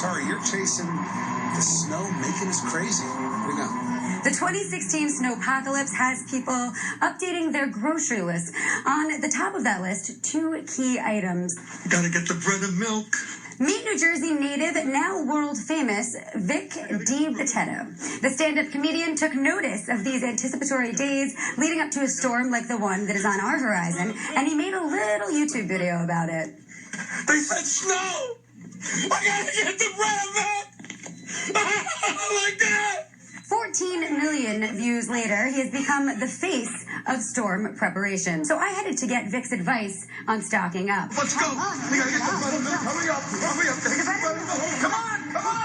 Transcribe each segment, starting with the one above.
Tari, you're chasing the snow, making us crazy. Where we go? The 2016 snowpocalypse has people updating their grocery list. On the top of that list, two key items. Gotta get the bread and milk. Meet New Jersey native, now world famous, Vic DiBitetto. The stand-up comedian took notice of these anticipatory days leading up to a storm like the one that is on our horizon, and he made a little YouTube video about it. They said snow! I gotta get the bread and milk! Like that! 14 million views later, he has become the face of storm preparation. So I headed to get Vic's advice on stocking up. Let's go! We gotta get the bread and milk! Hurry up! Hurry up! Get the bread and milk! Come on! Come on!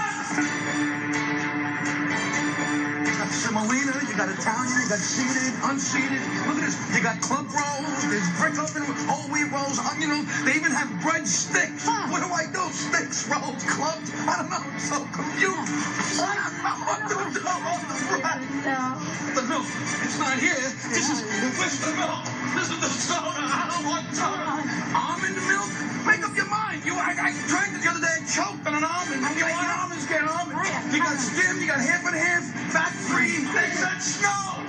You got semolina, you got Italian, you got seeded, unseeded. Look at this. You got clump rolls, there's brick oven, whole wheat rolls. You know, they even have bread sticks. What do I do? Sticks, rolls, clumped? I don't know. I'm so confused. I don't know what to do. The milk, it's not here. Where's the milk? This is the soda. I don't want soda. Almond milk? Make up your mind. I drank it the other day, choked on an almond. If you want almonds, get almonds. You got skim, you got half and half, fat free. They said snow.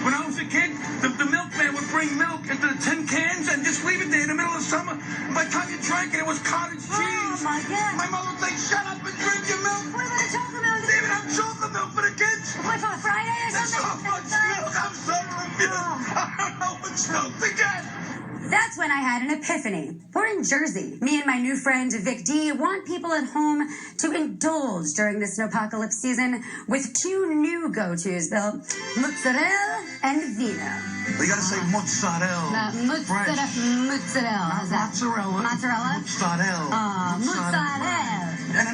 When I was a kid, the milkman would bring milk into the tin cans and just leave it there in the middle of summer. And by the time you drank it, it was cottage cheese. Oh my God. My mother would say, shut up and drink your milk. What about a chocolate milk? They even have chocolate milk for the kids. What, for Friday or There's so something? much milk. I'm so confused. I don't know which milk to get. That's when I had an epiphany. We're in Jersey. Me and my new friend Vic D want people at home to indulge during the snowpocalypse season with two new go-tos, though, mozzarella and vino. We gotta say mozzarella. Mozzarella. How's that? Mozzarella. Mozzarella? Mozzarella. Mozzarella. And a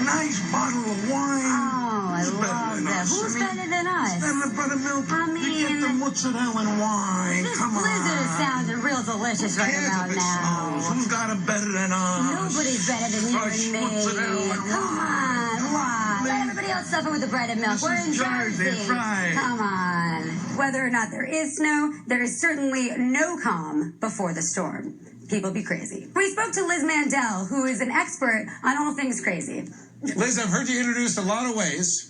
nice bottle of wine. Oh, I love that. Who's better than us? Better than bread and milk. I You get the mean, mozzarella and wine. this Come on. blizzard is sounding real delicious right Cares about if it snows. now. Who's got it better than us? Nobody's better than you Fresh and me. mozzarella and Come on, why? Let everybody else suffer with the bread and milk. This We're is in Jersey, Jersey. right. Come on. Whether or not there is snow, there is certainly no calm before the storm. People be crazy. We spoke to Liz Mandel, who is an expert on all things crazy. Liz, I've heard you introduced a lot of ways.